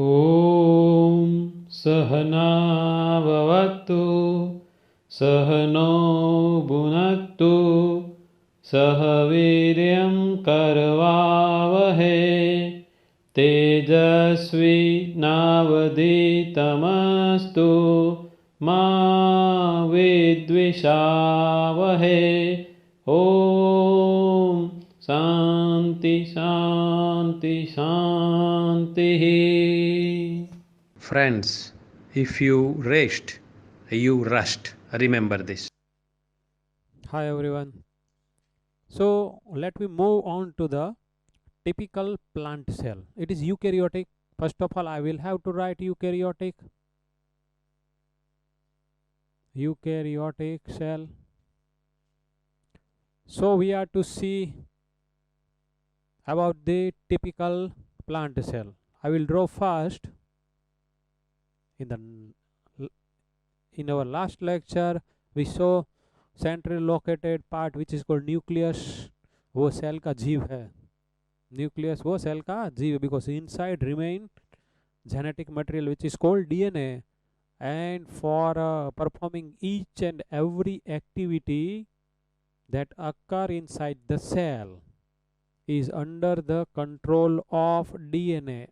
ॐ सहनाववतु सहनो भुनक्तु सह वीर्यं करवावहै तेजस्विनावधीतमस्तु मा विद्विषावहै। ॐ शान्ति शान्ति शान्तिः। Friends, if you rest, you rust. Remember this. Hi everyone. So let me move on to the typical plant cell. It is eukaryotic. First of all, I will have to write eukaryotic. Eukaryotic cell. So we are to see about the typical plant cell. I will draw first. In our last lecture, we saw centrally located part which is called nucleus. वो cell का जीव है. Nucleus वो cell का जीव, because inside remain genetic material which is called DNA, and for performing each and every activity that occur inside the cell is under the control of DNA,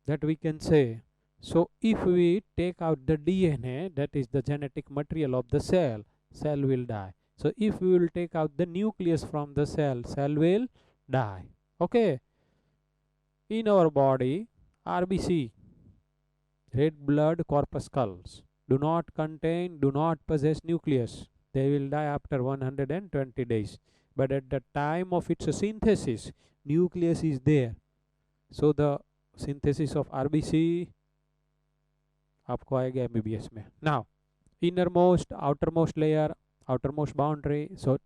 that we can say. So if we take out the DNA, that is the genetic material of the cell, cell will die. So if we will take out the nucleus from the cell, cell will die. Okay. In our body, RBC, red blood corpuscles, do not possess nucleus. They will die after 120 days. But at the time of its synthesis, nucleus is there. So the synthesis of RBC आपको आएगा MBBS में. Now, innermost, outermost layer, outermost boundary. So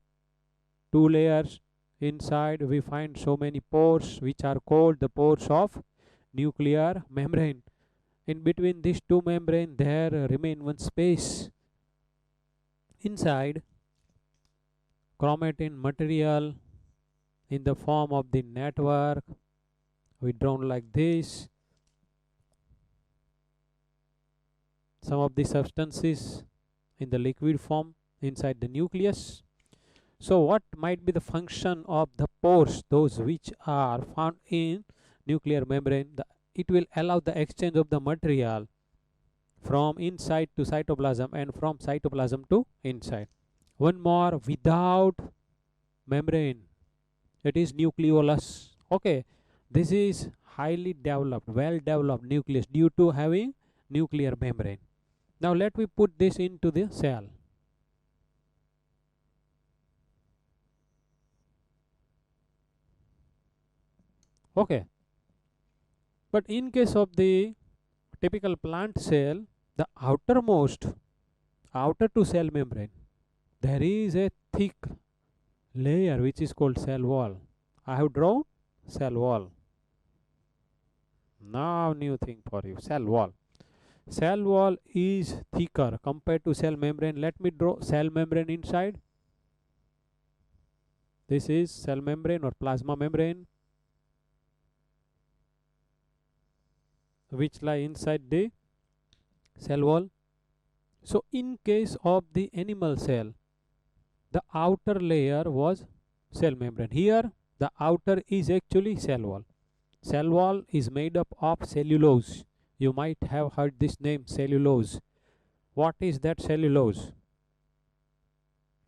2 layers. Inside we find so many pores which are called the pores of nuclear membrane. In between these two membrane there remain one space. Inside, chromatin material in the form of the network, we drawn like this. Some of the substances in the liquid form inside the nucleus. So what might be the function of the pores, those which are found in nuclear membrane? It will allow the exchange of the material from inside to cytoplasm and from cytoplasm to inside. One more, without membrane, it is nucleolus. Okay, this is highly developed, well developed nucleus due to having nuclear membrane. Now let me put this into the cell. Okay, but in case of the typical plant cell, the outer to cell membrane, there is a thick layer which is called cell wall. I have drawn cell wall. Now new thing for you, cell wall. Cell wall is thicker compared to cell membrane. Let me draw cell membrane inside. This is cell membrane or plasma membrane, which lie inside the cell wall. So in case of the animal cell, the outer layer was cell membrane. Here the outer is actually cell wall. Cell wall is made up of cellulose. You might have heard this name, cellulose. What is that cellulose?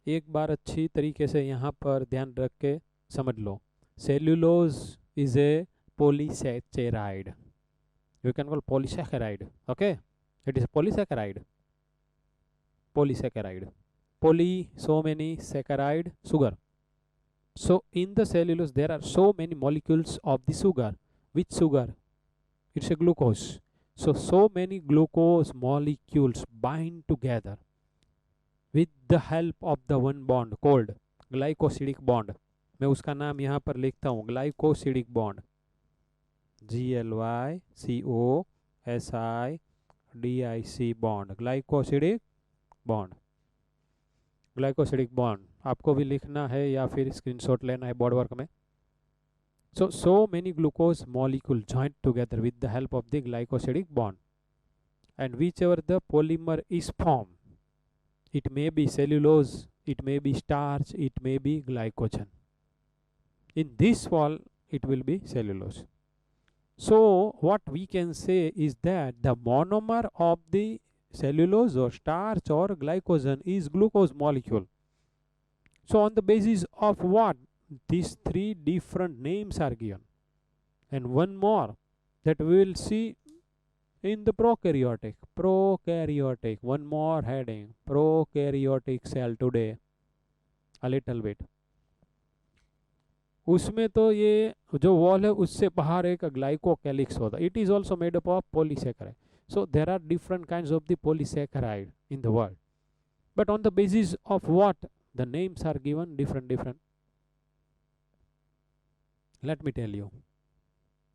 एक बार अच्छी तरीके से यहाँ पर ध्यान रख के समझ लो. Cellulose is a polysaccharide. You can call polysaccharide. Okay, it is a polysaccharide. Poly, so many, saccharide, sugar. So in the cellulose there are so many molecules of the sugar. Which sugar? It's a glucose. So many glucose molecules bind together with the help of the one bond called glycosidic bond. मैं उसका नाम यहाँ पर लिखता हूँ, glycosidic bond. GLYCOSIDIC bond, glycosidic bond. Glycosidic bond आपको भी लिखना है या फिर स्क्रीनशॉट लेना है बोर्ड वर्क में. So many glucose molecule joined together with the help of the glycosidic bond, and whichever the polymer is formed, it may be cellulose, it may be starch, it may be glycogen. In this wall, it will be cellulose. So what we can say is that the monomer of the cellulose or starch or glycogen is glucose molecule. So on the basis of what these three different names are given, and one more that we will see in the prokaryotic, one more heading, prokaryotic cell today a little bit. उसमें तो ये जो wall है उससे बाहर एक glycocalyx होता है. It is also made up of polysaccharide. So there are different kinds of the polysaccharide in the world, but on the basis of what the names are given different. Let me tell you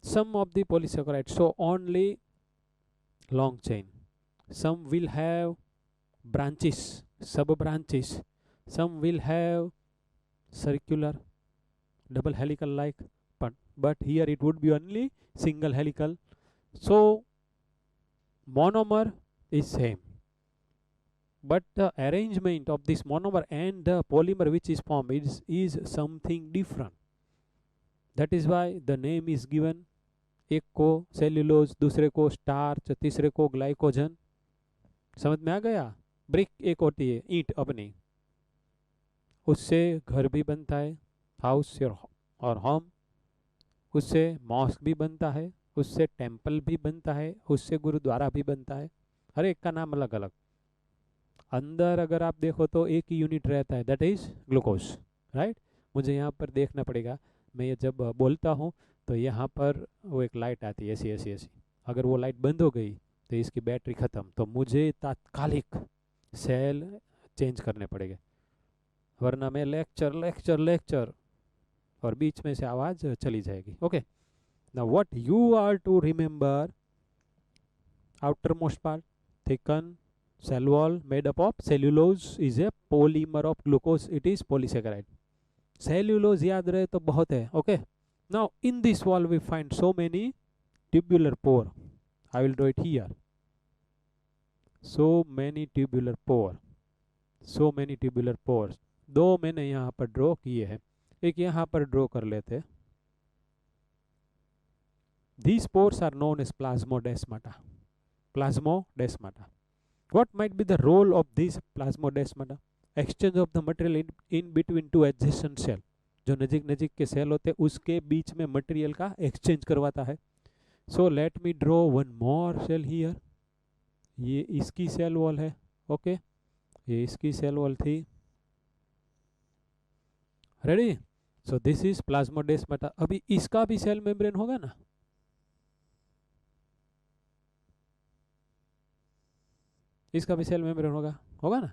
some of the polysaccharides. So only long chain, some will have branches, sub branches, some will have circular double helical like, but here it would be only single helical. So monomer is same, but the arrangement of this monomer and the polymer which is formed is something different. That is why the name is given. एक को cellulose, दूसरे को starch, तीसरे को glycogen. समझ में आ गया. Brick एक होती है ईंट अपनी, उससे घर भी बनता है, हाउस और होम. उससे मॉस्क भी बनता है, उससे टेम्पल भी बनता है, उससे गुरुद्वारा भी बनता है. हर एक का नाम अलग अलग. अंदर अगर आप देखो तो एक ही यूनिट रहता है, दैट इज ग्लूकोज. राइट. मुझे यहाँ पर देखना पड़ेगा. मैं ये जब बोलता हूँ तो यहाँ पर वो एक लाइट आती है ऐसी ऐसी ऐसी. अगर वो लाइट बंद हो गई तो इसकी बैटरी ख़त्म, तो मुझे तात्कालिक सेल चेंज करने पड़ेंगे, वरना मैं लेक्चर और बीच में से आवाज़ चली जाएगी. Okay. Now what you are to remember, outermost part, thickened cell wall made up of cellulose is a polymer of glucose, it is polysaccharide. Cellulose याद रहे तो बहुत है. Okay. Now in this wall we find so many tubular pore. I will draw it here. So many tubular pore. So many tubular pores. दो मैंने यहाँ पर draw किए हैं, एक यहाँ पर ड्रॉ कर लेते. These pores are known as plasmodesmata. Plasmodesmata. What might be the role of these plasmodesmata? Exchange of the material in between two adjacent cell. जो नजीक के सेल होते हैं उसके बीच में मटेरियल का एक्सचेंज करवाता है. So let me draw one more cell here. ये इसकी सेल वॉल है. ओके. ये इसकी सेल वॉल थी. Ready. So this is plasmodesmata. अभी इसका भी सेल मेम्ब्रेन होगा ना. इसका भी सेल मेम्ब्रेन होगा ना.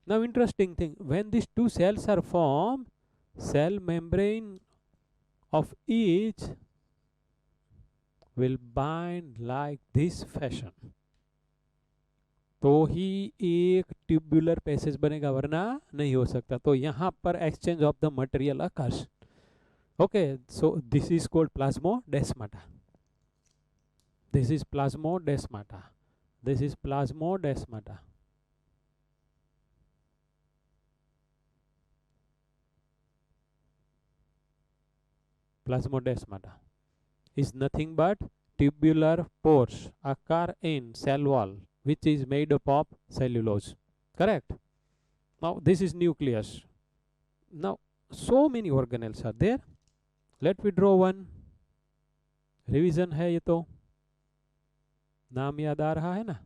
Now interesting thing, when this two cells are form, cell membrane of each will bind like this fashion. तो ही एक ट्यूबुलर पैसेज बनेगा, वरना नहीं हो सकता. तो यहाँ पर exchange of the material occurs. Okay. So this is called plasmodesmata. This is plasmodesmata. This is plasmodesmata. Plasmodesmata is nothing but tubular pores occur in cell wall which is made up of cellulose. Correct. Now this is nucleus. Now so many organelles are there. Let me draw one. Revision है, ये तो नाम याद आ रहा है ना.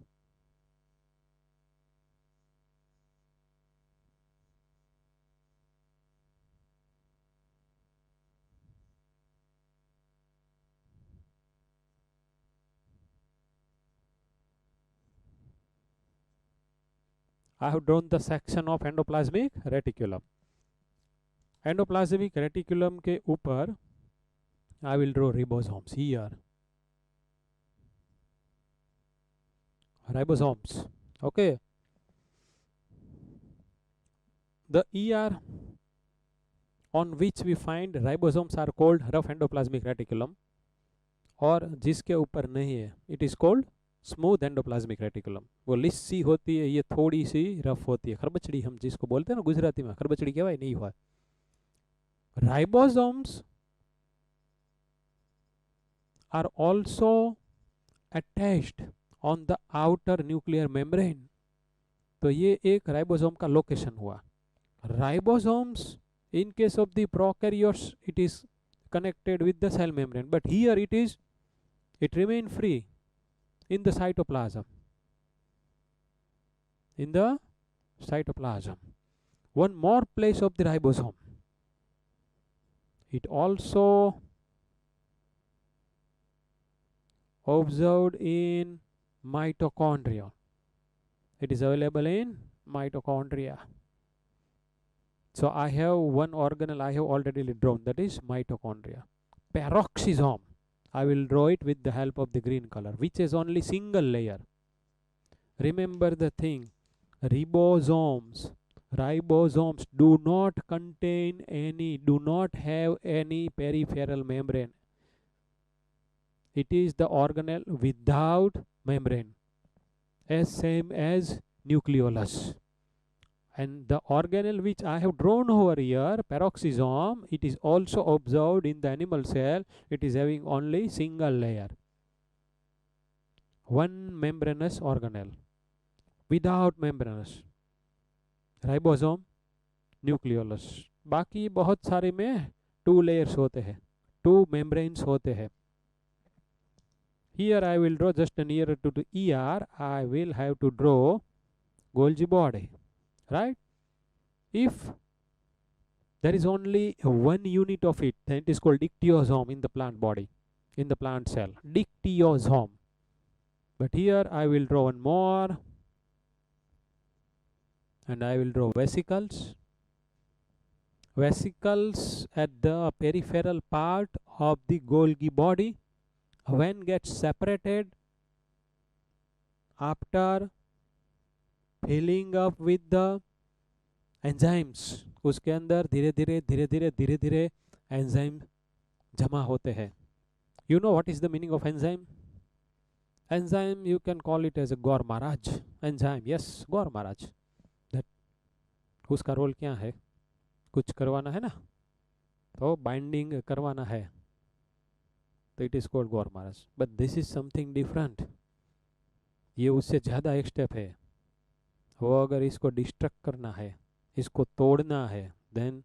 I have drawn the section of endoplasmic reticulum. Endoplasmic reticulum के ऊपर I will draw ribosomes here. Ribosomes. Okay. The ER on which we find ribosomes are called rough endoplasmic reticulum, और जिसके ऊपर नहीं है it is called smooth endoplasmic reticulum. वो लिस्सी होती है, ये थोड़ी सी रफ होती है, खरबचड़ी हम जिसको बोलते हैं ना गुजराती में, खरबचड़ी कहवाय नहीं हुआ. Ribosomes are also attached on the outer nuclear membrane. तो ये एक राइबोसोम का लोकेशन हुआ. Ribosomes in case of the prokaryotes it is connected with the cell membrane, but here it remain free in the cytoplasm. In the cytoplasm. One more place of the ribosome. It also observed in mitochondria. It is available in mitochondria. So I have one organelle I have already drawn, that is mitochondria. Peroxisome, I will draw it with the help of the green color, which is only single layer. Remember the thing, ribosomes do not have any peripheral membrane. It is the organelle without membrane, as same as nucleolus. And the organelle which I have drawn over here, peroxisome, it is also observed in the animal cell. It is having only single layer, one membranous organelle, without membranous. Ribosome, nucleolus. बाकी बहुत सारे में 2 layers होते हैं, 2 membranes होते हैं. Here I will draw just nearer to the ER. I will have to draw Golgi body, right? If there is only one unit of it, then it is called dictyosome in the plant body, in the plant cell, dictyosome. But here I will draw one more, and I will draw vesicles. Vesicles at the peripheral part of the Golgi body, when gets separated after filling up with the enzymes, उसके अंदर धीरे धीरे enzyme जमा होते हैं. You know what is the meaning of enzyme? Enzyme, you can call it as a Gaur Maharaj. Enzyme, yes, Gaur Maharaj. That उसका role क्या है? कुछ करवाना है ना, तो बाइंडिंग करवाना है, तो it is called Gaur Maharaj. But this is something different. ये उससे ज़्यादा एक स्टेप है. वो अगर इसको डिस्ट्रक्ट करना है, इसको तोड़ना है, then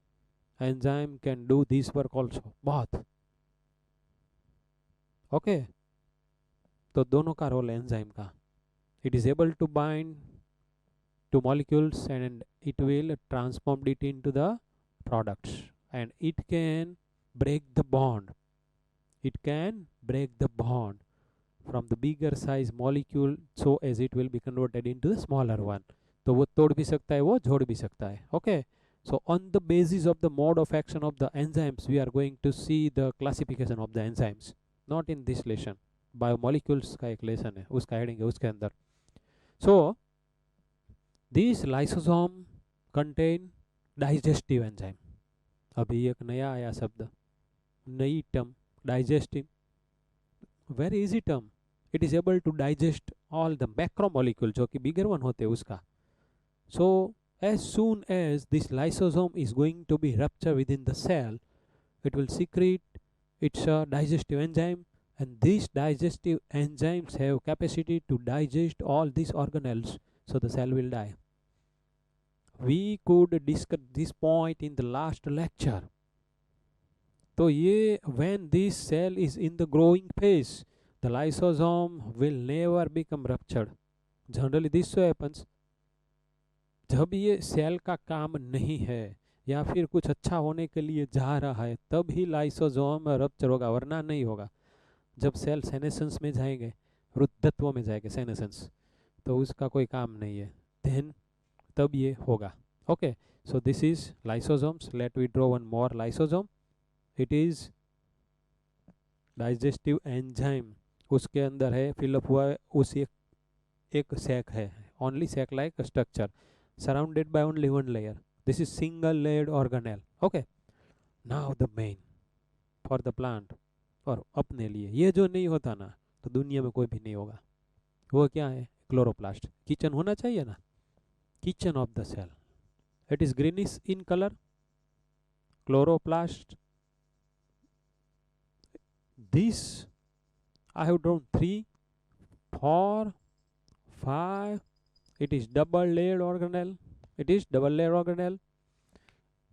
enzyme can do this work also. बहुत ओके. तो दोनों का रोल है एंजाइम का. It is able to bind to molecules and it will transform it into the products, and it can break the bond. It can break the bond from the bigger size molecule so as it will be converted into the smaller one. तो वो तोड़ भी सकता है, वो जोड़ भी सकता है. Okay, so on the basis of the mode of action of the enzymes, we are going to see the classification of the enzymes. Not in this lesson. Biomolecules का एक लेसन है, उसका हेडिंग है उसके अंदर. So these lysosome contain digestive enzyme. अभी एक नया आया शब्द, नई term, digestive. Very easy term. It is able to digest all the macromolecule, जो कि bigger one होते हैं उसका. So as soon as this lysosome is going to be ruptured within the cell, it will secrete its digestive enzyme, and these digestive enzymes have capacity to digest all these organelles, so the cell will die. We could discuss this point in the last lecture. तो ये when this cell is in the growing phase, the lysosome will never become ruptured. Generally this so happens. जब ये cell का काम नहीं है या फिर कुछ अच्छा होने के लिए जा रहा है, तब ही लाइसोसोम रप्चर होगा, वरना नहीं होगा. जब सेल सेनेसेंस में जाएंगे, वृद्धत्व में जाएंगे सेनेसेंस, तो उसका कोई काम नहीं है, देन तब ये होगा. Okay, so this is lysosomes. Let we draw one more lysosome. It is digestive enzyme, उसके अंदर है, फिलअप हुआ है, उस एक सैक है, only sac like structure, surrounded by only one layer. This is single layered organelle. Okay, now the main for the plant, और अपने लिए ये जो नहीं होता ना तो दुनिया में कोई भी नहीं होगा। वो क्या है? क्लोरोप्लास्ट। किचन होना चाहिए ना, kitchen of the cell, it is greenish in colour, chloroplast. This I have drawn 3, 4, 5. It is double layered organelle. It is double layered organelle.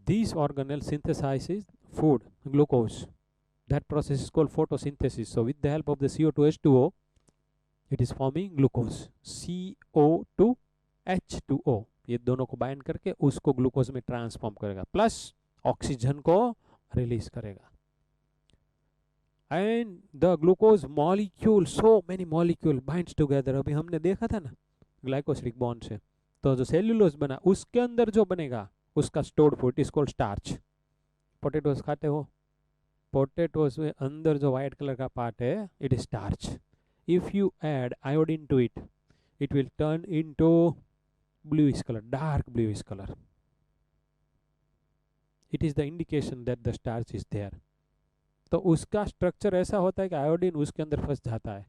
These organelle synthesizes food, glucose. That process is called photosynthesis. So with the help of the CO2 H2O, it is forming glucose. CO2 H2O, ये दोनों को bind करके उसको glucose में transform करेगा, plus oxygen को release करेगा। And the glucose molecule, so many molecule binds together. अभी हमने देखा था ना ग्लाइकोसिलिक बॉन्ड से, तो जो सेल्यूलोज बना उसके अंदर जो बनेगा उसका stored food is called starch. Potatoes खाते हो, पोटैटोज में अंदर जो व्हाइट कलर का पार्ट है it is starch. If you add iodine to it, it will turn into bluish color, dark bluish color. It is the indication that the starch is there. तो उसका structure ऐसा होता है कि iodine उसके अंदर फंस जाता है।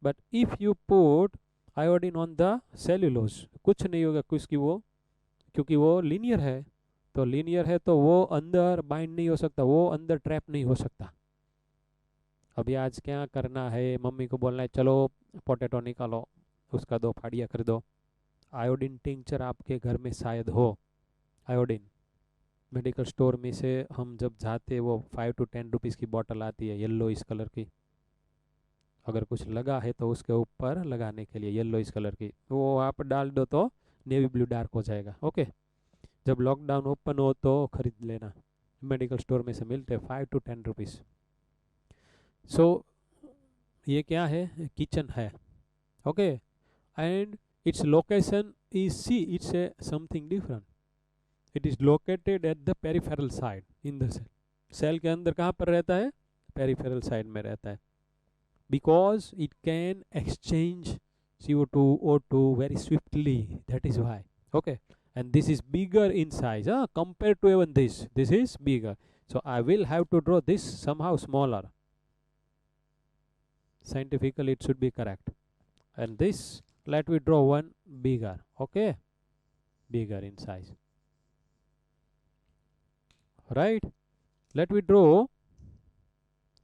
But if you put iodine on the cellulose, कुछ नहीं होगा क्योंकि वो लीनियर है, तो लीनियर है तो वो अंदर बाइंड नहीं हो सकता, वो अंदर ट्रैप नहीं हो सकता। अभी आज क्या करना है, मम्मी को बोलना है चलो पोटैटो निकालो, उसका 2 फाड़ियाँ कर दो। आयोडीन टिंचर आपके घर में शायद हो, आयोडीन मेडिकल स्टोर में से हम जब जाते वो 5 to 10 रुपीज़ की बोतल आती है येलो इस कलर की। अगर कुछ लगा है तो उसके ऊपर लगाने के लिए येलो इस कलर की, वो आप डाल दो तो नेवी ब्लू डार्क हो जाएगा। ओके, जब लॉकडाउन ओपन हो तो खरीद लेना, मेडिकल स्टोर में से मिलते 5 to 10 रुपीज़। सो ये क्या है? किचन है। Okay, and its location is, see, it's a something different. It is located at the peripheral side in the cell. Cell के अंदर कहाँ पर रहता है? पेरिफेरल साइड में रहता है, because it can exchange CO2 O2 very swiftly, that is why. Okay, and this is bigger in size compared to even this is bigger, so I will have to draw this somehow smaller. Scientifically it should be correct, and this let me draw one bigger. Okay, bigger in size, right? Let me draw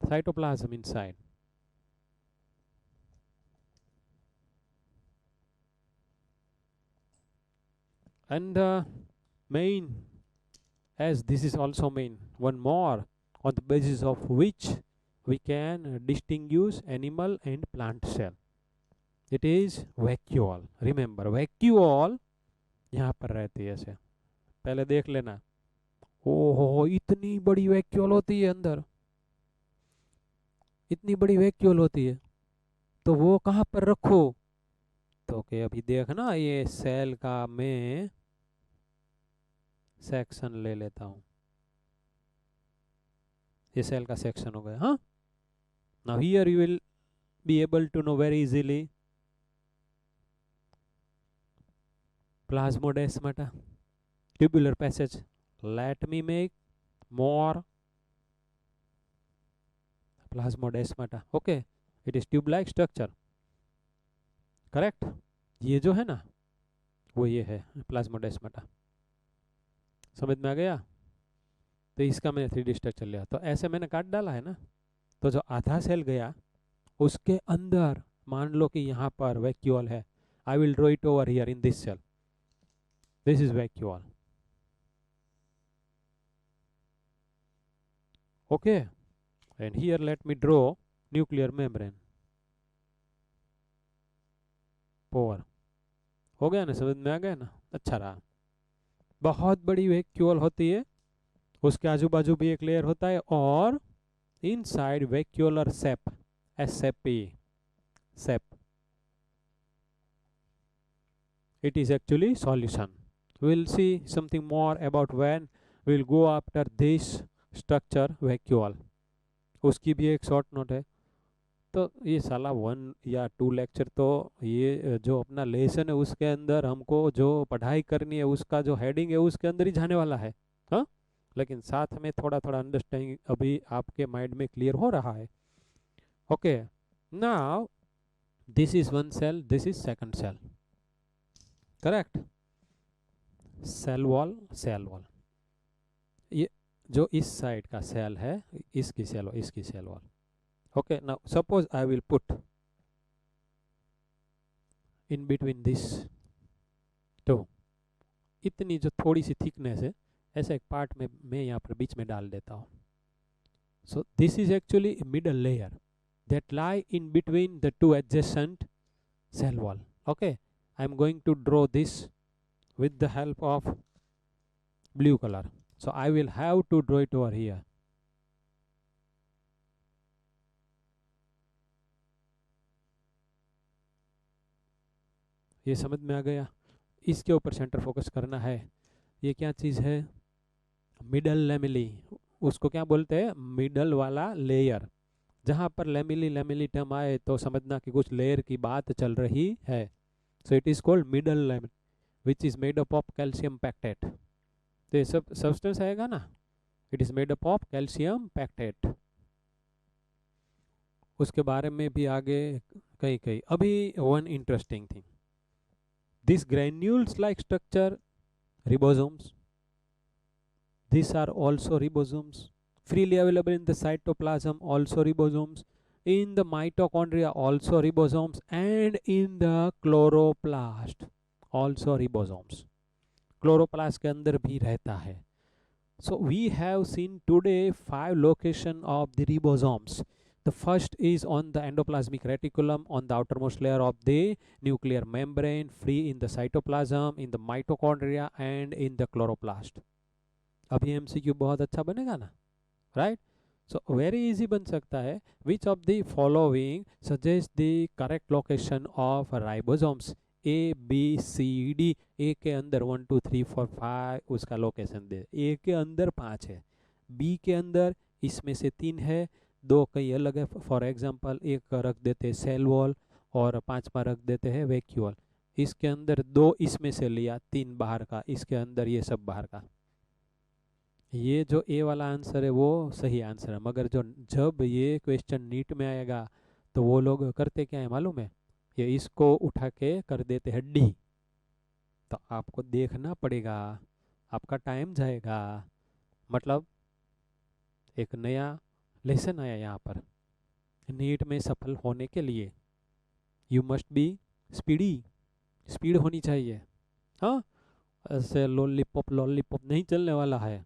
cytoplasm inside. And main, as this is also main, one more on the basis of which we can distinguish animal and plant cell. It is vacuole. Remember, vacuole यहाँ पर रहती है। ऐसे पहले देख लेना, ओहो इतनी बड़ी वैक्यूल होती है अंदर, इतनी बड़ी वैक्यूल होती है, तो वो कहाँ पर रखो? तो के अभी देखना, ये सेल का मैं सेक्शन ले लेता हूँ, ये सेल का सेक्शन हो गया। हाँ, now here you will be able to know very easily plasmodesmata, tubular passage. Let me make more plasmodesmata. Okay, it is tube like structure, correct? ये जो है ना वो ये है प्लाज्मोडेस्माटा। समझ में आ गया? तो इसका मैंने 3D स्ट्रक्चर लिया, तो ऐसे मैंने काट डाला है ना, तो जो आधा सेल गया उसके अंदर मान लो कि यहाँ पर वैक्यूल है। I will draw it over here in this cell. This is vacuole. Okay, and here let me draw nuclear membrane. पोर हो गया ना, समझ में आ गया ना? अच्छा रहा। बहुत बड़ी वैक्यूल होती है, उसके आजू बाजू भी एक लेयर होता है, और inside vacuolar shape, SAP, shape, it is actually solution. We'll see something more about when we'll go after this structure vacuole. उसकी भी एक शॉर्ट नोट है। तो ये साला 1 या 2 लेक्चर तो ये जो अपना लेसन है उसके अंदर हमको जो पढ़ाई करनी है उसका जो हेडिंग है उसके अंदर ही जाने वाला है। हाँ, लेकिन साथ में थोड़ा थोड़ा अंडरस्टैंडिंग अभी आपके माइंड में क्लियर हो रहा है. Okay, now this is one cell, this is second cell, correct. Cell wall, cell wall, ये जो इस साइड का सेल है, इसकी सेल वॉल, इसकी cell wall. Okay, now suppose I will put in between this, तो इतनी जो थोड़ी सी थिकनेस है, ऐसा एक पार्ट में मैं यहाँ पर बीच में डाल देता हूँ. सो this is actually middle layer that lie in between the two adjacent cell wall. Okay, I am going to draw this with the help of blue color. So I will have to draw it over here. ये समझ में आ गया. इसके ऊपर centre focus करना है. ये क्या चीज़ है? Middle lamellae. उसको क्या बोलते हैं? मिडल वाला लेयर. जहाँ पर लेमिली लेमिली टर्म आए तो समझना कि कुछ लेयर की बात चल रही है. सो it is called middle lamellae which is made up of calcium pectate. तो ये सब सब्सटेंस आएगा ना, it is made up of calcium pectate. उसके बारे में भी आगे कहीं कहीं. अभी one interesting thing, this granules like structure, ribosomes, these are also ribosomes, freely available in the cytoplasm, also ribosomes, in the mitochondria also ribosomes, and in the chloroplast also ribosomes. Chloroplast के अंदर भी रहता है. So we have seen today 5 location of the ribosomes. The first is on the endoplasmic reticulum, on the outermost layer of the nuclear membrane, free in the cytoplasm, in the mitochondria and in the chloroplast. अभी MCQ बहुत अच्छा बनेगा ना, right. So very easy बन सकता है. Which of the following suggest the correct location of ribosomes? A B C D. A के अंदर 1 2 3 4 5 उसका लोकेशन दे. ए के अंदर 5 है, बी के अंदर इसमें से 3 है, 2 कई अलग है. फॉर एग्जांपल एक रख देते हैं सेल वॉल और 5वां रख देते हैं वैक्यूल. इसके अंदर 2 इसमें से लिया, 3 बाहर का, इसके अंदर ये सब बाहर का. ये जो ए वाला आंसर है वो सही आंसर है. मगर जो जब ये क्वेश्चन नीट में आएगा तो वो लोग करते क्या है मालूम है? ये इसको उठा के कर देते हैं डी. तो आपको देखना पड़ेगा, आपका टाइम जाएगा. मतलब एक नया लेसन आया यहाँ पर. नीट में सफल होने के लिए you must be speedy. Speed होनी चाहिए. हाँ, ऐसे लॉलीपॉप लॉलीपॉप नहीं चलने वाला है.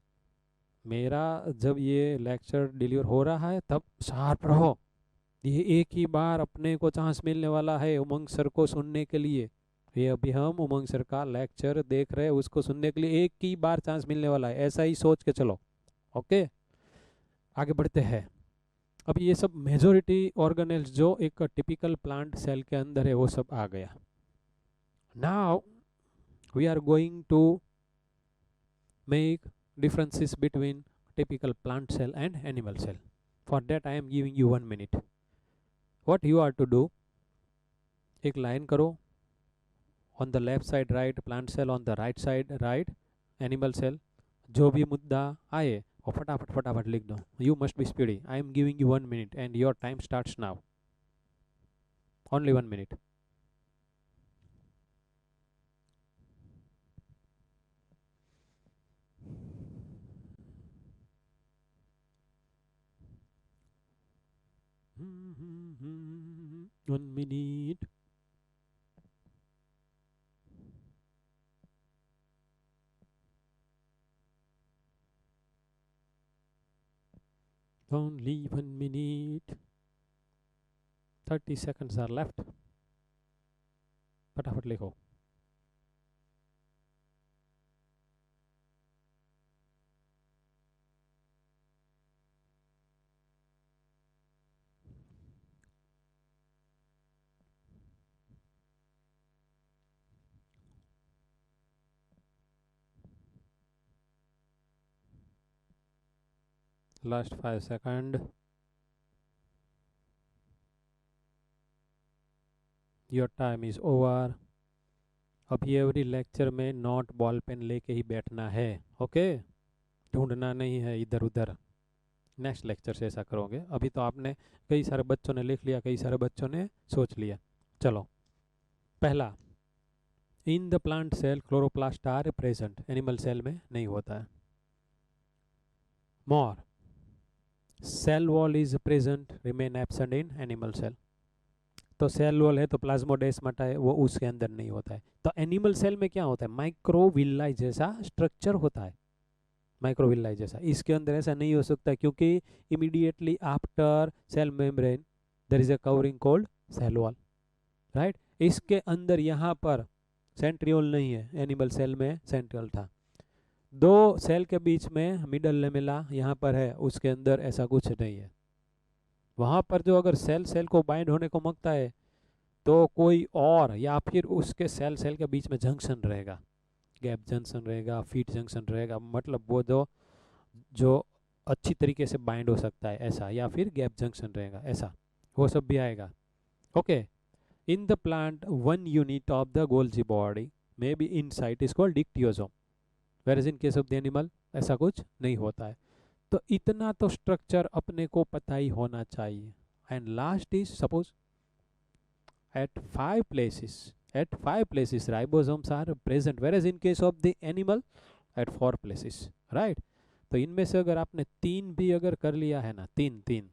मेरा जब ये लेक्चर डिलीवर हो रहा है तब शार्प रहो. ये एक ही बार अपने को चांस मिलने वाला है उमंग सर को सुनने के लिए. ये अभी हम उमंग सर का लेक्चर देख रहे हैं, उसको सुनने के लिए एक ही बार चांस मिलने वाला है. ऐसा ही सोच के चलो. ओके, आगे बढ़ते हैं. अब ये सब मेजोरिटी ऑर्गेनेल्स जो एक टिपिकल प्लांट सेल के अंदर है वो सब आ गया. Now we are going to make differences between typical plant cell and animal cell. For that I am giving you 1 minute. What you are to do, एक लाइन करो. on the left side write plant cell, on the right side write animal cell. जो भी मुद्दा आए वो फटाफट फटाफट लिख दो. You must be speedy. I am giving you 1 minute and your time starts now. Only 1 minute. One minute. Only 1 minute. 30 seconds are left. फटाफट लिखो. Last 5 seconds. Your time is over. अभी एवरी लेक्चर में note ball pen लेके ही बैठना है. Okay, ढूंढना नहीं है इधर उधर। नेक्स्ट लेक्चर से ऐसा करोगे। अभी तो आपने कई सारे बच्चों ने लिख लिया, कई सारे बच्चों ने सोच लिया। चलो, पहला, in the plant cell chloroplast are present, animal cell में नहीं होता है। More, cell wall is present remain absent in animal cell. तो सेल वॉल है तो प्लाज्मोडेस्माटा है, वो उसके अंदर नहीं होता है। तो एनिमल सेल में क्या होता है, माइक्रोविल्लाई जैसा स्ट्रक्चर होता है, माइक्रोविल्लाई जैसा। इसके अंदर ऐसा नहीं हो सकता क्योंकि immediately after cell membrane there is a covering called cell wall, right. इसके अंदर यहाँ पर सेंट्रियोल नहीं है, एनिमल सेल में सेंट्रियोल था। दो सेल के बीच में मिडल लेमेला यहाँ पर है, उसके अंदर ऐसा कुछ नहीं है। वहाँ पर जो अगर सेल सेल को बाइंड होने को मांगता है तो कोई और या फिर उसके सेल सेल के बीच में जंक्शन रहेगा, गैप जंक्शन रहेगा, फीट जंक्शन रहेगा, मतलब वो जो अच्छी तरीके से बाइंड हो सकता है ऐसा, या फिर गैप जंक्शन रहेगा ऐसा, वो सब भी आएगा। Okay, in the plant one unit of the Golgi body may be inside is called dictyosome, where in case of the animal ऐसा कुछ नहीं होता है। तो इतना तो स्ट्रक्चर अपने को पता ही होना चाहिए। And last is suppose at 5 places ribosomes are present, whereas in case of the animal at 4 places, right। तो इनमें से अगर आपने 3 भी अगर कर लिया है ना, 3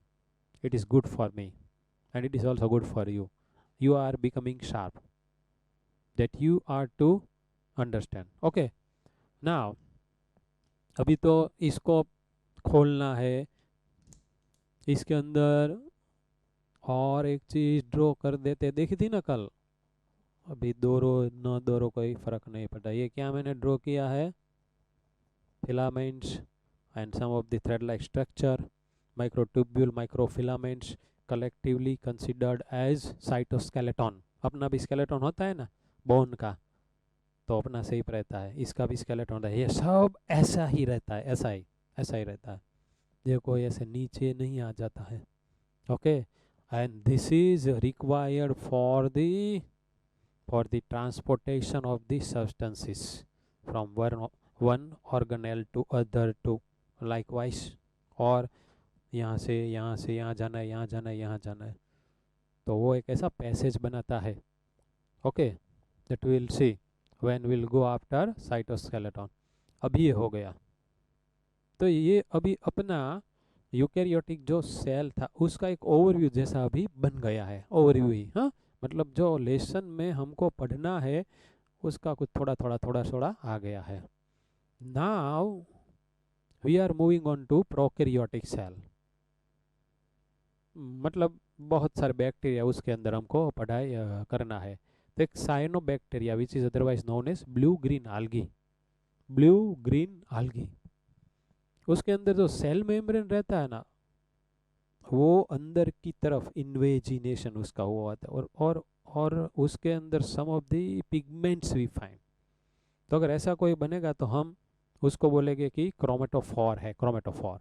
it is good for me and it is also good for you, you are becoming sharp, that you are to understand। okay, now अभी तो इसको खोलना है, इसके अंदर और एक चीज ड्रॉ कर देते, देखी थी ना कल। अभी दोरो न दोरो कोई फर्क नहीं पड़ता। ये क्या मैंने ड्रॉ किया है, filaments and some of the thread like structure, microtubule, microfilaments collectively considered as cytoskeleton. अपना भी स्केलेटन होता है ना बोन का, तो अपना सेप रहता है, इसका भी स्केलेटन होता है, ये सब ऐसा ही रहता है, ऐसा ही रहता है, ये कोई ऐसे नीचे नहीं आ जाता है। Okay, and this is required for the transportation of the substances from one organelle to other to likewise, और यहाँ से यहाँ जाना है, यहाँ जाना है, यहाँ जाना है, तो वो एक ऐसा पैसेज बनाता है। Okay, that will see when will go after cytoskeleton. अभी ये हो गया। तो ये अभी अपना यूकैरियोटिक जो सेल था उसका एक ओवरव्यू जैसा अभी बन गया है, ओवरव्यू ही, हाँ, मतलब जो लेसन में हमको पढ़ना है उसका कुछ थोड़ा आ गया है। Now we are moving on to prokaryotic cell, मतलब बहुत सारे बैक्टीरिया उसके अंदर हमको पढ़ाई करना है। तो एक cyanobacteria which is otherwise known as blue green algae, उसके अंदर जो सेल मेम्ब्रेन रहता है ना, वो अंदर की तरफ इन्वेजिनेशन उसका हुआ होता है, और उसके अंदर some of the pigments we find. तो अगर ऐसा कोई बनेगा तो हम उसको बोलेंगे कि क्रोमेटोफोर है, chromatophore.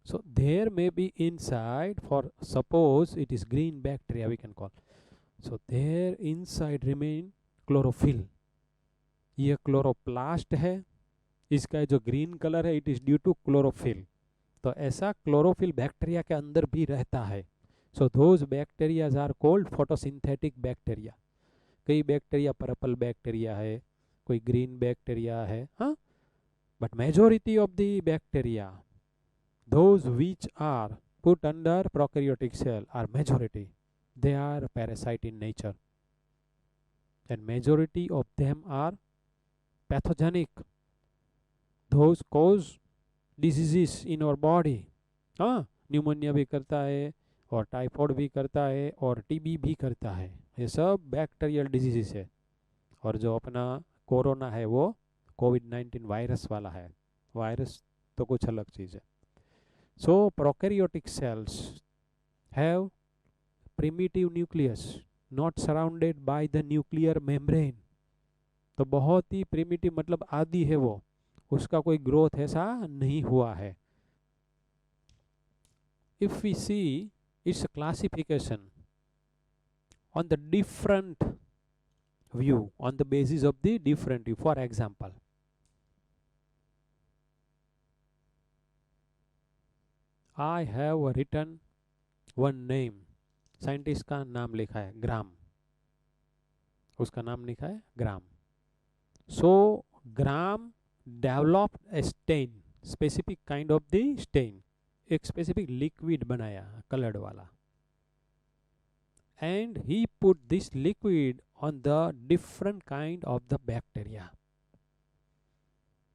So there may be inside, for suppose it is green bacteria we can call, so there inside remain chlorophyll, ये क्लोरोप्लास्ट है, इसका जो ग्रीन कलर है it is due to chlorophyll. तो ऐसा क्लोरोफिल बैक्टीरिया के अंदर भी रहता है। So those bacterias are called photosynthetic bacteria. कई बैक्टीरिया पर्पल बैक्टीरिया है, कोई ग्रीन बैक्टीरिया है, हाँ, but majority of the bacteria those which are put under prokaryotic cell are majority, they are parasite in nature and majority of them are pathogenic, those cause diseases in our body। हाँ, pneumonia भी करता है और typhoid भी करता है और TB भी करता है, ये सब बैक्टीरियल डिजीजेस है। और जो अपना कोरोना है वो कोविड-19 वायरस वाला है, वायरस तो कुछ अलग चीज़ है। So prokaryotic cells have primitive nucleus not surrounded by the nuclear membrane. तो बहुत ही प्रिमिटिव मतलब आदि है वो, उसका कोई ग्रोथ ऐसा नहीं हुआ है। If we see its classification on the different view, on the basis of the different view, for example I have written one name, scientist का नाम लिखा है ग्राम, उसका नाम लिखा है Gram. So Gram developed a stain, specific kind of the stain, एक specific liquid बनाया कलर्ड वाला, and he put this liquid on the different kind of the bacteria.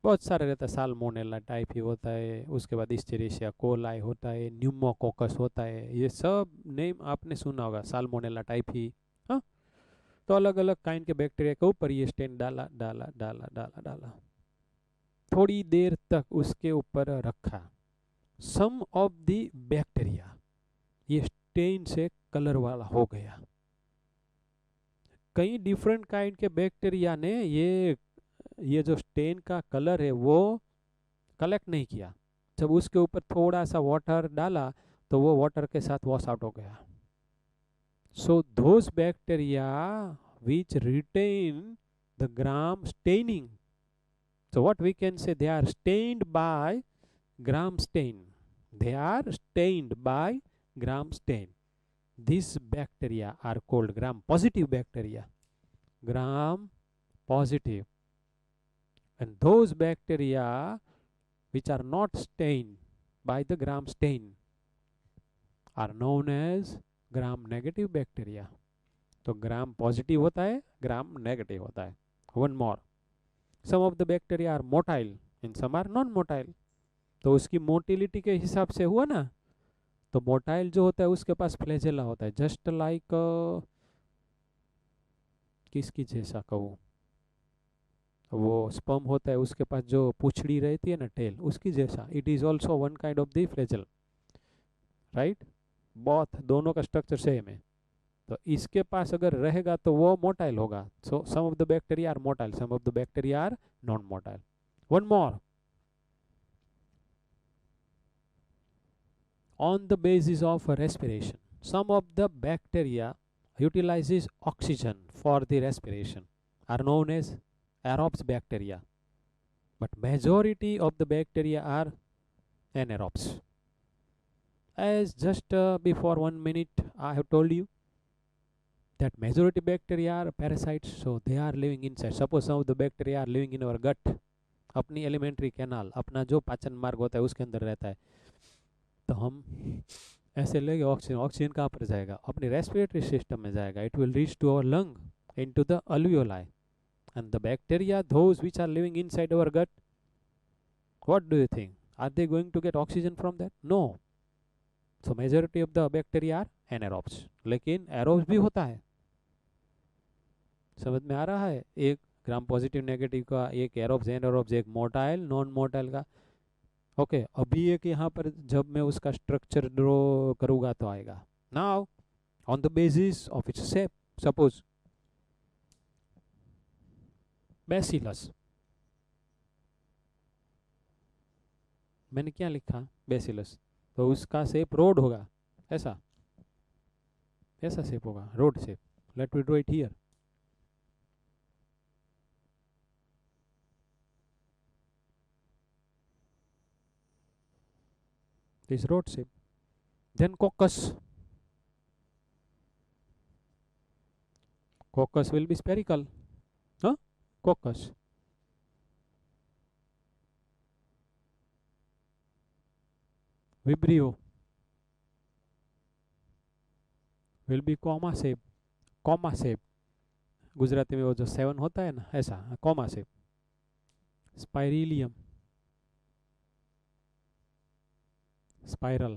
बहुत सारे रहता है, साल्मोनेला टाइफी होता है, उसके बाद इस्चेरिशिया कोलाई होता है, न्यूमोकोकस होता है, ये सब नेम आपने सुना होगा, साल्मोनेला टाइफी. हाँ, तो अलग अलग काइंड के बैक्टीरिया के ऊपर ये स्टेन डाला डाला डाला डाला डाला, थोड़ी देर तक उसके ऊपर रखा. सम ऑफ द बैक्टीरिया ये स्टेन से कलर वाला हो गया. कई डिफरेंट काइंड के बैक्टीरिया ने ये जो स्टेन का कलर है वो कलेक्ट नहीं किया. जब उसके ऊपर थोड़ा सा वाटर डाला तो वो वाटर के साथ वॉश आउट हो गया. So those bacteria which retain the gram staining, so what we can say, they are stained by gram stain, they are stained by gram stain. These bacteria are called gram positive bacteria, gram positive. And those bacteria which are not stained by the gram stain are known as gram negative bacteria. तो gram positive होता है, ग्राम negative होता है. One more, some of the bacteria are motile and some are non motile. तो उसकी motility के हिसाब से हुआ ना, तो मोटाइल जो होता है उसके पास फ्लैजेला होता है, जस्ट लाइक किसकी जैसा कहूँ, वो स्पर्म होता है उसके पास जो पूछड़ी रहती है ना, टेल, उसकी जैसा. It is also one kind of the flagella, right. Both दोनों का स्ट्रक्चर सेम है. तो इसके पास अगर रहेगा तो वो मोटाइल होगा. So some of the bacteria are motile, some of the bacteria are non motile. One more, on the basis of respiration, some of the bacteria utilizes oxygen for the respiration, are known as aerobes bacteria, but majority of the bacteria are anaerobes. As just before 1 minute I have told you that majority bacteria are parasites, so they are living inside. Suppose some of the bacteria are living in our gut, अपनी alimentary canal, अपना जो पाचन मार्ग होता है उसके अंदर रहता है. तो हम ऐसे लेंगे ऑक्सीजन, ऑक्सीजन कहाँ पर जाएगा, अपनी रेस्पिरेटरी सिस्टम में जाएगा. It will reach to our lung, into the alveoli, and the bacteria those which are living inside our gut, what do you think, are they going to get oxygen from that? No. So majority of the bacteria are anaerobes. लेकिन aerobes भी होता है. समझ में आ रहा है, एक gram positive negative का, एक एरोब्स एनारोब्स, एक मोटाइल नॉन मोटाइल का. ओके, अभी एक यहाँ पर जब मैं उसका स्ट्रक्चर ड्रॉ करूँगा तो आएगा. Now on the basis of its shape, suppose bacillus, मैंने क्या लिखा, बेसिलस, तो उसका शेप रोड होगा, ऐसा ऐसा शेप होगा, rod shape. Late me draw it here. This road shape. Then coccus. Coccus will be spherical. Huh? Coccus. Vibrio will be comma shape. Comma shape. Gujarati में वो जो 7 होता है ना, ऐसा comma shape. Spiralium. Spiral.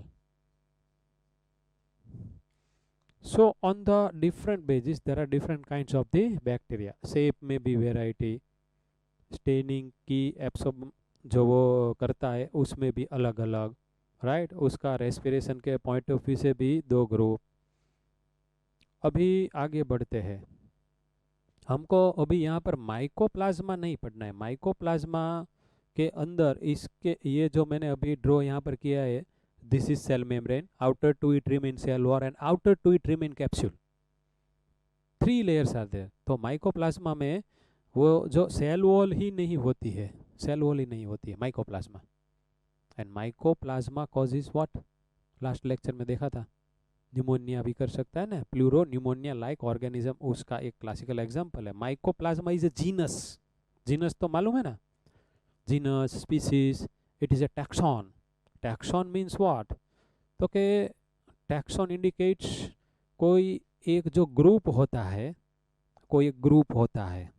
So on the different bases there are different kinds of the bacteria. Shape में भी variety, staining की absorb जो वो करता है उसमें भी अलग अलग, राइट. उसका रेस्पिरेशन के पॉइंट ऑफ व्यू से भी 2 ग्रुप. अभी आगे बढ़ते हैं. हमको अभी यहाँ पर माइकोप्लाज्मा नहीं पढ़ना है. माइकोप्लाज्मा के अंदर इसके ये जो मैंने अभी ड्रॉ यहाँ पर किया है, this is cell membrane, outer to it remain cell wall and outer to it remain capsule. 3 layers are there. तो माइकोप्लाज्मा में वो जो सेल वॉल ही नहीं होती है, सेल वॉल ही नहीं होती है mycoplasma. And mycoplasma causes what? Last lecture में देखा था, न्यूमोनिया भी कर सकता है ना, प्लूरो न्यूमोनिया लाइक ऑर्गेनिज्म, उसका एक क्लासिकल एग्जांपल है। Mycoplasma is a genus, genus तो मालूम है ना, genus, species, it is a taxon. Taxon means what, तो के टैक्सॉन इंडिकेट्स कोई एक जो ग्रुप होता है, कोई एक ग्रुप होता है,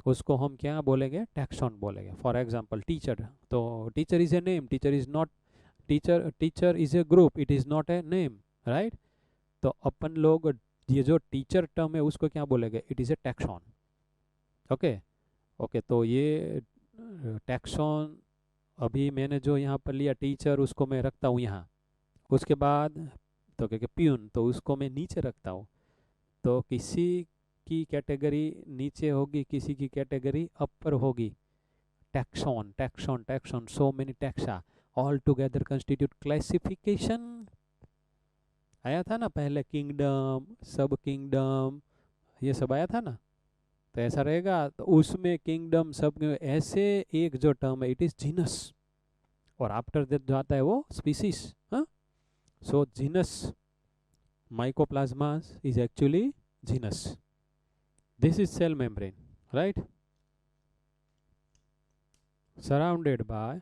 उसको हम क्या बोलेंगे, टैक्सॉन बोलेंगे। फॉर एग्जांपल टीचर, तो teacher is a name, teacher is not teacher, teacher is a group, it is not a name, right. तो अपन लोग ये जो टीचर टर्म है उसको क्या बोलेंगे, it is a taxon. Okay okay, तो ये टैक्सॉन अभी मैंने जो यहाँ पर लिया टीचर, उसको मैं रखता हूँ यहाँ, उसके बाद तो क्या प्यून, तो उसको मैं नीचे रखता हूँ। तो किसी की कैटेगरी नीचे होगी, किसी की कैटेगरी अपर होगी। Taxon taxon taxon, so many taxa all together constitute classification. आया था ना पहले, किंगडम, सब किंगडम, ये सब आया था ना, तो ऐसा रहेगा। तो उसमें किंगडम, सब ऐसे एक जो टर्म है, इट इज जीनस, और आफ्टर दैट जो आता है वो स्पीसीज। हाँ, सो genus mycoplasma is actually genus. This is cell membrane, right, surrounded by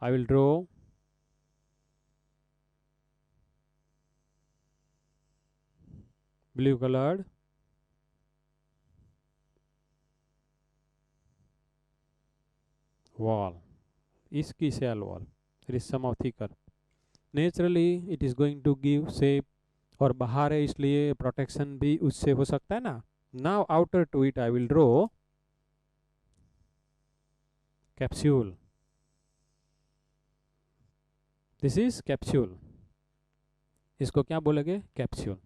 I will draw blue colored wall, इसकी cell wall, it is somehow thicker, naturally it is going to give shape, और बाहर है इसलिए protection भी उससे हो सकता है ना। Now outer to it I will draw capsule, this is capsule, इसको क्या बोलेंगे, capsule.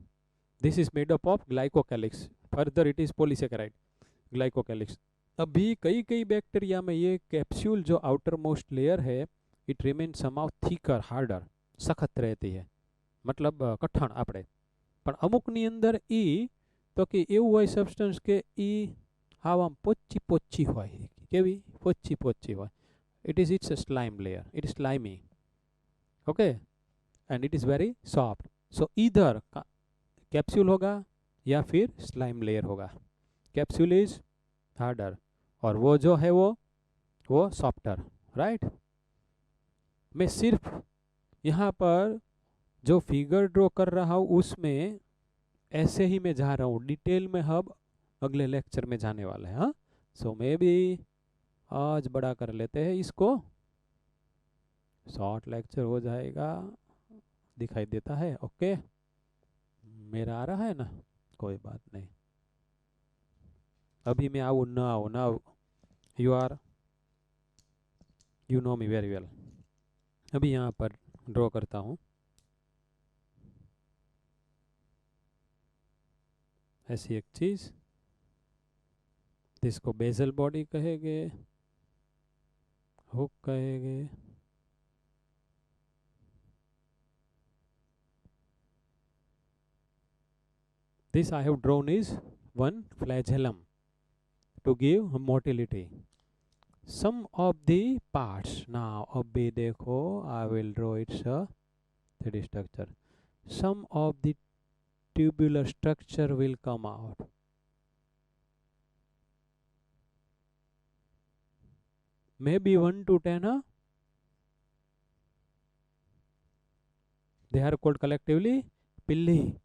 This is made up of glycocalyx, further it is polysaccharide, glycocalyx. अभी कई कई बैक्टीरिया में ये कैप्सूल जो आउटर मोस्ट लेयर है, it remain somewhat thicker, harder, सख्त रहती है, मतलब कठण આપણે। પણ અમુકની અંદર ઈ તો કે એવું હોય સબસ્ટન્સ કે ઈ હાવ આમ પોચી પોચી હોય, કેવી પોચી પોચી હોય, it is its a slime layer, it is slimy, okay, and it is very soft. So either capsule होगा या फिर स्लाइम लेयर होगा। कैप्सूल इज हार्डर और वो जो है वो सॉफ्टर, राइट। मैं सिर्फ यहाँ पर जो फिगर ड्रॉ कर रहा हूँ उसमें ऐसे ही मैं जा रहा हूँ, डिटेल में हम अगले लेक्चर में जाने वाले हैं। हाँ, सो मे बी आज बड़ा कर लेते हैं इसको, शॉर्ट लेक्चर हो जाएगा, दिखाई देता है, ओके। मेरा आ रहा है ना, कोई बात नहीं। अभी मैं आऊँ ना आऊँ ना, you know me very well. अभी यहाँ पर ड्रॉ करता हूँ, ऐसी एक चीज, जिसको बेजल बॉडी कहेंगे, हुक कहेंगे। This I have drawn is one flagellum to give motility. Some of the parts, now अभी देखो, I will draw its a 3D structure. Some of the tubular structure will come out. Maybe 1 to 10, huh? They are called collectively pilli.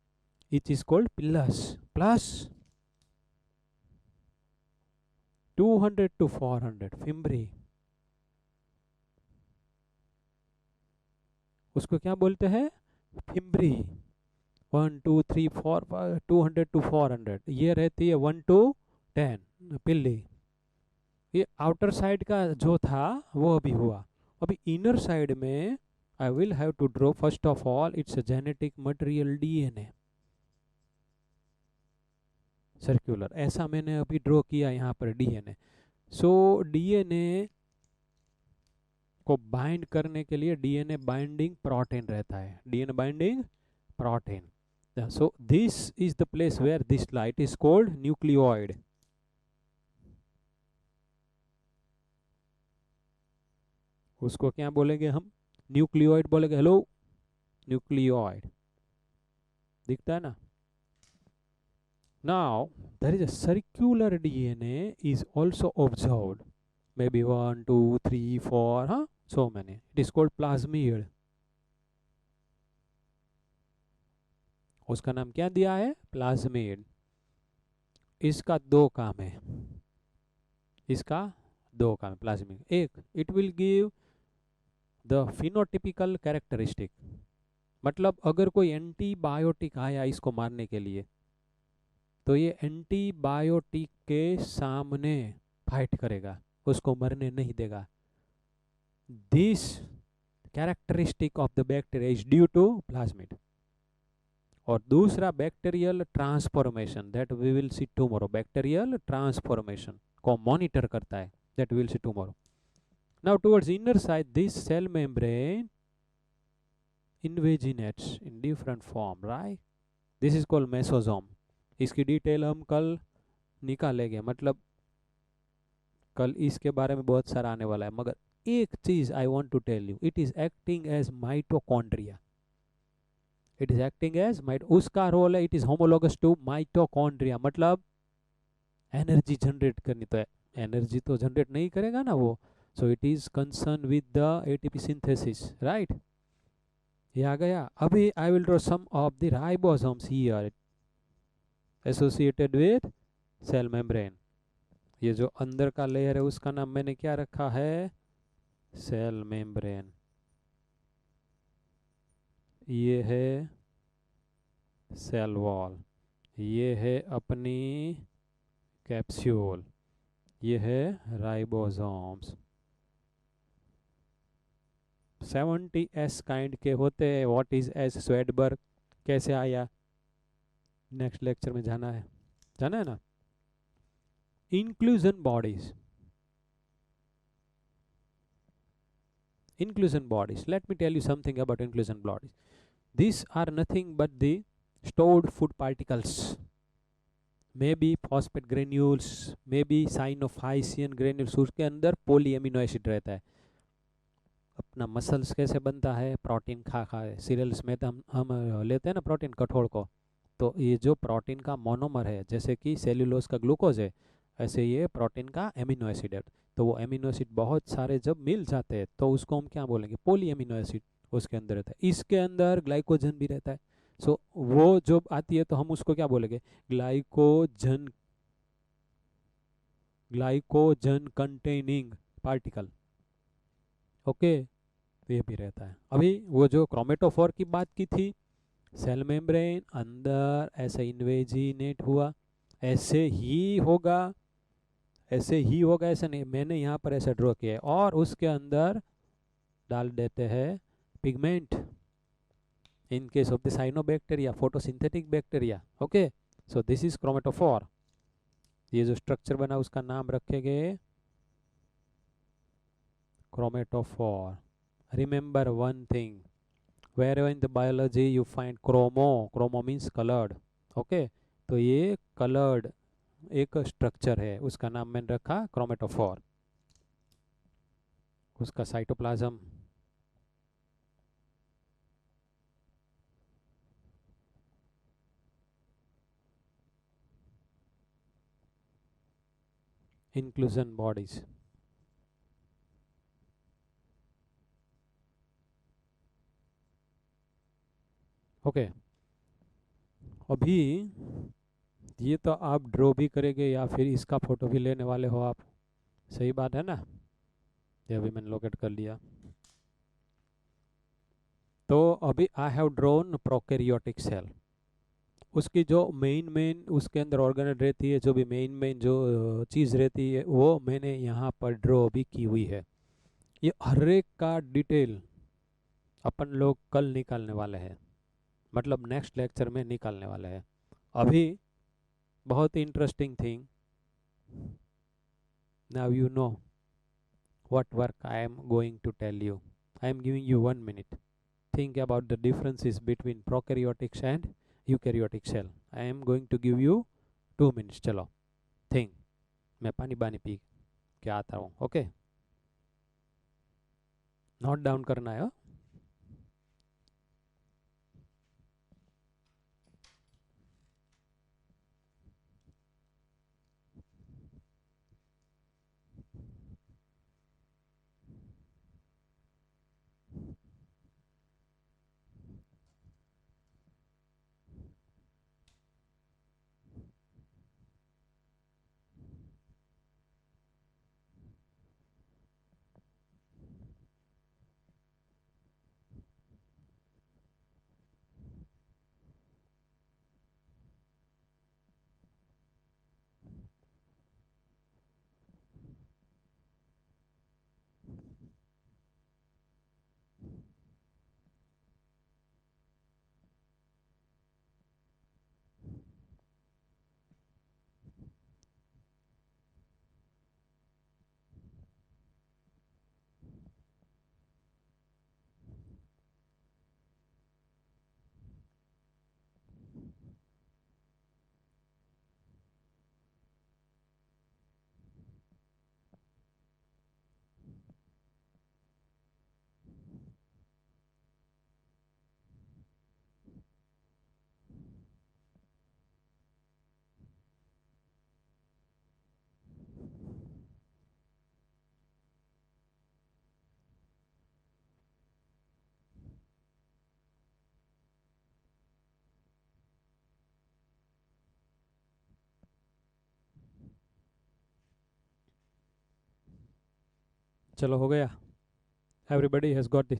Each is called pillars. Plus 200 to 400 fimbri. उसको क्या बोलते हैं, fimbriae. 1 2 3 4 5 200 to 400, ये रहती है 1 to 10 पिल्ली। ये outer side का जो था वो अभी हुआ। अभी इनर साइड में I will have to draw first of all its genetic material DNA, circular, ऐसा मैंने अभी ड्रॉ किया यहाँ पर डीएनए। सो डीएनए को बाइंड करने के लिए डीएनए बाइंडिंग प्रोटीन रहता है, DNA binding protein. So this is the place where this light is called nucleoid, उसको क्या बोलेंगे हम? न्यूक्लियोइड बोलेंगे। हेलो, न्यूक्लियोइड दिखता है ना? Now, there is a circular DNA is also observed. Maybe 1, 2, 3, 4, huh? So many. It is called plasmid. उसका नाम क्या दिया है? प्लाज्मिड। इसका दो काम है। इसका दो काम है प्लाज्मिड। एक, it will give the phenotypical characteristic. मतलब अगर कोई एंटीबायोटिक आया इसको मारने के लिए, तो ये एंटीबायोटिक के सामने फाइट करेगा, उसको मरने नहीं देगा। This characteristic of the bacteria is due to plasmid. और दूसरा bacterial transformation, that we will see tomorrow. Bacterial transformation को मॉनिटर करता है, that we will see tomorrow. Now towards inner side this cell membrane invaginates in different form, right? This is called mesosome. इसकी detail हम कल निकालेंगे, मतलब कल इसके बारे में बहुत सारा आने वाला है। मगर एक चीज I want to tell you, it is acting as mitochondria. It is acting as उसका रोल है, it is homologous to mitochondria. मतलब एनर्जी जनरेट करनी, तो एनर्जी तो जनरेट नहीं करेगा ना वो। So it is concern with the ATP synthesis, right? ये आ गया। अभी I will draw some of the ribosomes here associated with cell membrane. ये जो अंदर का लेयर है उसका नाम मैंने क्या रखा है? Cell membrane. ये है सेल वॉल, ये है अपनी कैप्सूल, ये है राइबोसोम्स। 70 एस काइंड के होते हैं। What is S? स्वेडबर्ग कैसे आया? नेक्स्ट लेक्चर में जाना है ना? inclusion bodies. Let me tell you something about inclusion bodies. These are nothing but the stored food particles, maybe phosphate granules, maybe cyanophyscian granules। उसके अंदर पोली एमिनो एसिड रहता है। अपना मसल्स कैसे बनता है? प्रोटीन खा सीरियल्स में तो हम लेते हैं ना प्रोटीन, कठोल को। तो ये जो प्रोटीन का मोनोमर है, जैसे कि सेल्यूलोज का ग्लूकोज है, ऐसे ये प्रोटीन का एमिनो एसिड है। तो वो एमिनो एसिड बहुत सारे जब मिल जाते हैं तो उसको हम क्या बोलेंगे? पोली एमिनो एसिड उसके अंदर रहता है। इसके अंदर ग्लाइकोजन भी रहता है। सो वो जो आती है तो हम उसको क्या बोलेंगे? Glycogen containing particle. ओके, ये भी रहता है। अभी वो जो क्रोमेटोफोर की बात की थी, सेल मेम्ब्रेन अंदर ऐसे इन्वेजिनेट हुआ, ऐसे ही होगा, ऐसे नहीं, मैंने यहाँ पर ऐसे ड्रॉ किया है। और उसके अंदर डाल देते हैं pigment, in case of the cyanobacteria, photosynthetic bacteria. Okay, so this is chromatophore. ये जो स्ट्रक्चर बना उसका नाम रखेंगे chromatophore. Remember one thing, wherever in the biology you find chromo means colored। Okay, तो ये कलर्ड एक स्ट्रक्चर है, उसका नाम मैंने रखा क्रोमेटोफोर। उसका साइटोप्लाज्म इंक्लूजन बॉडीज। ओके, अभी ये तो आप ड्रॉ भी करेंगे या फिर इसका फोटो भी लेने वाले हो आप, सही बात है ना? ये अभी मैंने लोकेट कर लिया। तो अभी I have drawn prokaryotic cell. उसकी जो मेन उसके अंदर ऑर्गेनेड रहती है, जो भी मेन जो चीज़ रहती है, वो मैंने यहाँ पर ड्रॉ भी की हुई है। ये हर एक का डिटेल अपन लोग कल निकालने वाले हैं, मतलब नेक्स्ट लेक्चर में निकालने वाले हैं। अभी बहुत interesting thing, now you know what work I am going to tell you. I am giving you 1 minute. Think about the differences between prokaryotic and eukaryotic cell. I am going to give you 2 minutes. चलो think. मैं पानी बानी P के आता हूँ। Okay note down करना है। चलो हो गया। Everybody has got the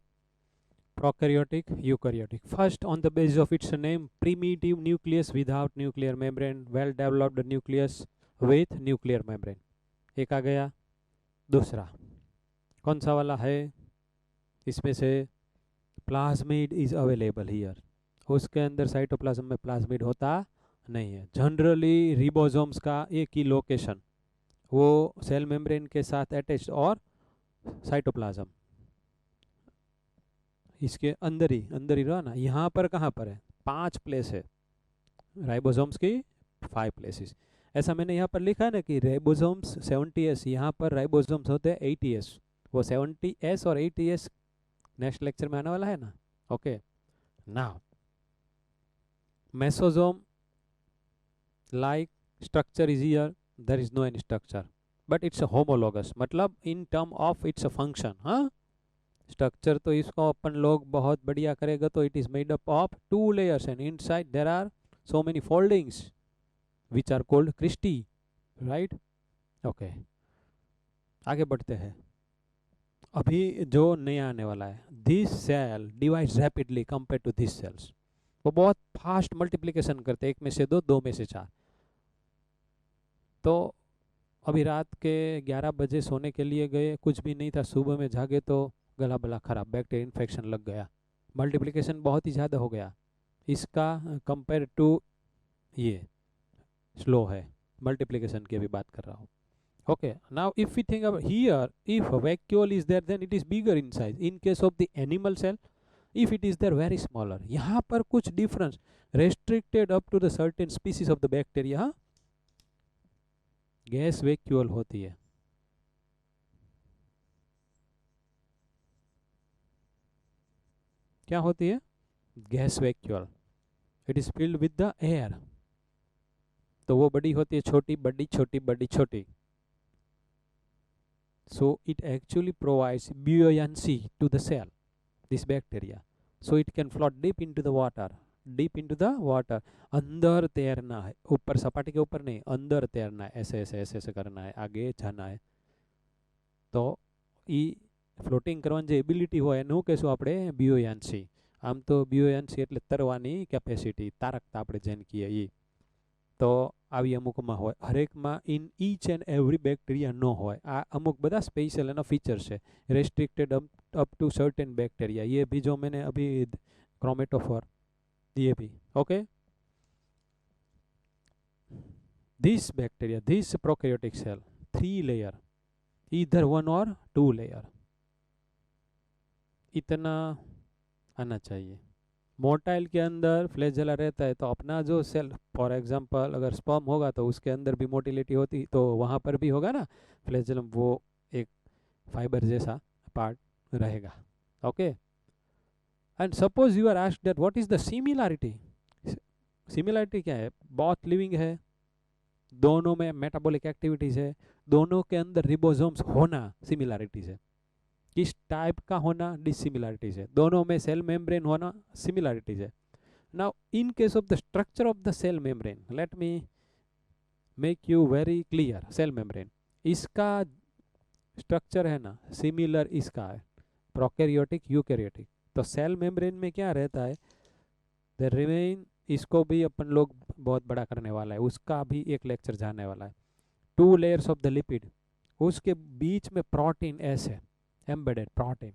prokaryotic, eukaryotic. First, on the basis of its name, primitive nucleus without nuclear membrane, well developed nucleus with nuclear membrane. एक आ गया। दूसरा कौन सा वाला है इसमें से? Plasmid is available here. उसके अंदर साइटोप्लाज्म में प्लाज्मिड होता नहीं है। जनरली रिबोसोम्स का एक ही लोकेशन, वो सेल मेम्ब्रेन के साथ अटैच्ड और साइटोप्लाज्म इसके अंदर ही रहा ना। यहाँ पर कहाँ पर है? 5 प्लेस है राइबोसोम्स की, 5 प्लेसेस। ऐसा मैंने यहाँ पर लिखा है ना कि राइबोसोम्स 70S, यहाँ पर राइबोसोम्स होते हैं 80S। वो 70S और 80S नेक्स्ट लेक्चर में आने वाला है ना। Okay, now mesosome like structure is here, there is no any structure but it's a homologous, मतलब in term of it's a function. हाँ, स्ट्रक्चर तो इसको अपन लोग बहुत बढ़िया करेगा तो it is made up of 2 layers and inside there are so many foldings which are called cristae, right? okay, आगे बढ़ते हैं। अभी जो नया आने वाला है, this cell divides rapidly compare to this cells. वो बहुत फास्ट मल्टीप्लिकेशन करते हैं, 1 में से 2, 2 में से 4। तो अभी रात के 11 बजे सोने के लिए गए, कुछ भी नहीं था, सुबह में जागे तो गला बला खराब, बैक्टीरिया इन्फेक्शन लग गया, मल्टीप्लिकेशन बहुत ही ज़्यादा हो गया। इसका कंपेयर टू ये स्लो है, मल्टीप्लिकेशन की अभी बात कर रहा हूँ। Okay, now if we think about here, if vacuole is there then it is bigger in size. In case of the animal cell, if it is there very smaller. यहाँ पर कुछ difference, restricted up to the certain species of the bacteria, gas vacuole होती है। क्या होती है? Gas vacuole. It is filled with the air. तो वो बड़ी होती है, छोटी बड़ी, छोटी बड़ी छोटी। so it actually provides buoyancy to the cell, this bacteria, so it can float deep into the water, deep into the water। अंदर तैरना है, ऊपर सपाटी के ऊपर नहीं, अंदर तैरना है, ऐसे ऐसे ऐसे ऐसे करना है, आगे जाना है। तो ई फ्लोटिंग करવાની જે એબિલિટી હોય એનું કહેશું આપણે buoyancy। આમ તો buoyancy એટલે તરવાની કેપેસિટી, તારકતા આપણે જેને કહીએ એ। તો આવી અમુકમાં હોય, હરેકમાં in each and every bacteria ન હોય। આ અમુક બધા સ્પેશિયલ એના ફીચર્સ છે, restricted up to certain bacteria. ये भी जो मैंने अभी क्रोमेटोफोर, ये भी okay. This bacteria, this prokaryotic cell, 3 layer, इधर 1 और 2 लेयर, इतना आना चाहिए। मोटाइल के अंदर फ्लैजेला रहता है, तो अपना जो सेल, फॉर एग्जांपल अगर स्पर्म होगा तो उसके अंदर भी मोटिलिटी होती, तो वहाँ पर भी होगा ना फ्लैजेलम, वो एक फाइबर जैसा पार्ट। रहेगा. Okay, and suppose you are asked that what is the similarity. Similarity क्या है? बहुत लिविंग है, दोनों में मेटाबॉलिक एक्टिविटीज है, दोनों के अंदर रिबोसोम्स होना सिमिलरिटीज है. किस टाइप का होना? डिसिमिलरिटीज है. दोनों में सेल मेम्ब्रेन होना सिमिलरिटीज है. Now in case of the structure of the cell membrane, let me make you very clear. Cell membrane, इसका स्ट्रक्चर है ना सिमिलर इसका है, प्रोकैरियोटिक यूकैरियोटिक. तो सेल मेम्ब्रेन में क्या रहता है? द रिमेन, इसको भी अपन लोग बहुत बड़ा करने वाला है, उसका भी एक लेक्चर जाने वाला है. 2 लेयर्स ऑफ द लिपिड, उसके बीच में प्रोटीन एस है, embedded protein,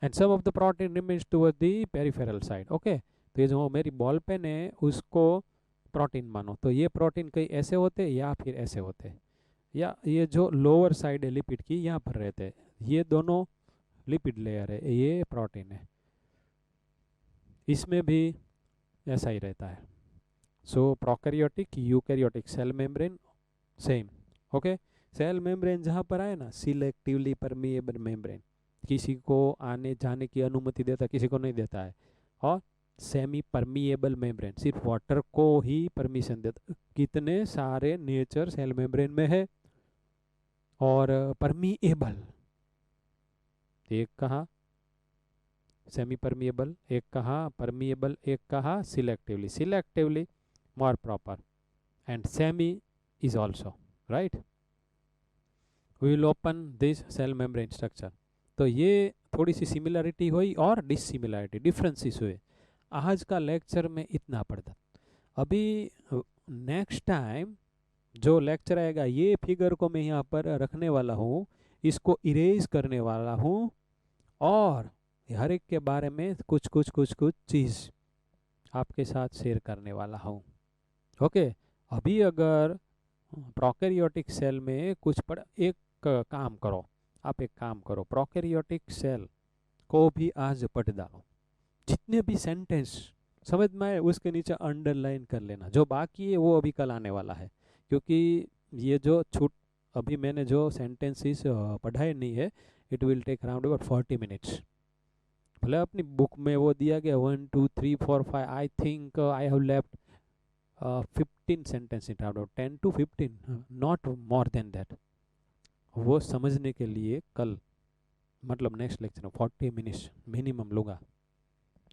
and some of the protein remains toward the peripheral side. Okay, तो ये जो मेरी बॉल पेन है उसको प्रोटीन मानो, तो ये प्रोटीन कहीं ऐसे होते या फिर ऐसे होते, या ये जो लोअर साइड है लिपिड की यहाँ पर रहते, ये दोनों लिपिड लेयर है, ये प्रोटीन है. इसमें भी ऐसा ही रहता है. So prokaryotic eukaryotic cell membrane same. Okay, cell membrane जहाँ पर आए ना, सिलेक्टिवली परमिएबल मेम्ब्रेन, किसी को आने जाने की अनुमति देता, किसी को नहीं देता है. और सेमी परमिएबल मेम्ब्रेन, सिर्फ वाटर को ही परमिशन देता. कितने सारे नेचर सेल मेम्ब्रेन में है. और परमिएबल, एक कहा सेमी परमिएबल, एक कहा परमिएबल, एक कहा selectively. Selectively more proper, and semi is also right. We will open this cell membrane structure. तो ये थोड़ी सी सिमिलरिटी हुई और डिसिमिलरिटी, डिफरेंसेस हुए. आज का लेक्चर में इतना पड़ता. अभी नेक्स्ट टाइम जो लेक्चर आएगा, ये फिगर को मैं यहाँ पर रखने वाला हूँ, इसको इरेज करने वाला हूँ, और हर एक के बारे में कुछ कुछ कुछ कुछ चीज़ आपके साथ शेयर करने वाला हूँ. ओके, अभी अगर प्रोकैरियोटिक सेल में कुछ एक काम करो, आप एक काम करो, प्रोकैरियोटिक सेल को भी आज पढ़ डालो. जितने भी सेंटेंस समझ में आए उसके नीचे अंडरलाइन कर लेना. जो बाकी है वो अभी कल आने वाला है, क्योंकि ये जो छूट अभी मैंने जो सेंटेंसेस पढ़ाए नहीं है, it will take around about 40 minutes. भले अपनी बुक में वो दिया गया 1 2 3 4 5, I think I have left 15 sentences out of 10 to 15, not more than that. वो समझने के लिए कल, मतलब नेक्स्ट लेक्चर में 40 मिनट्स मिनिमम लूँगा.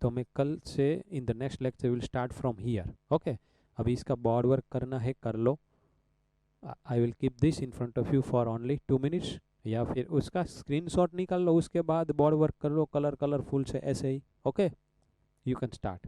तो मैं कल से in the next lecture will start from here. Okay, अभी इसका बोर्ड वर्क करना है, कर लो. I will keep this in front of you for only 2 minutes, या फिर उसका स्क्रीनशॉट निकाल लो, उसके बाद बोर्ड वर्क कर लो कलरफुल से ऐसे ही. Okay, you can start.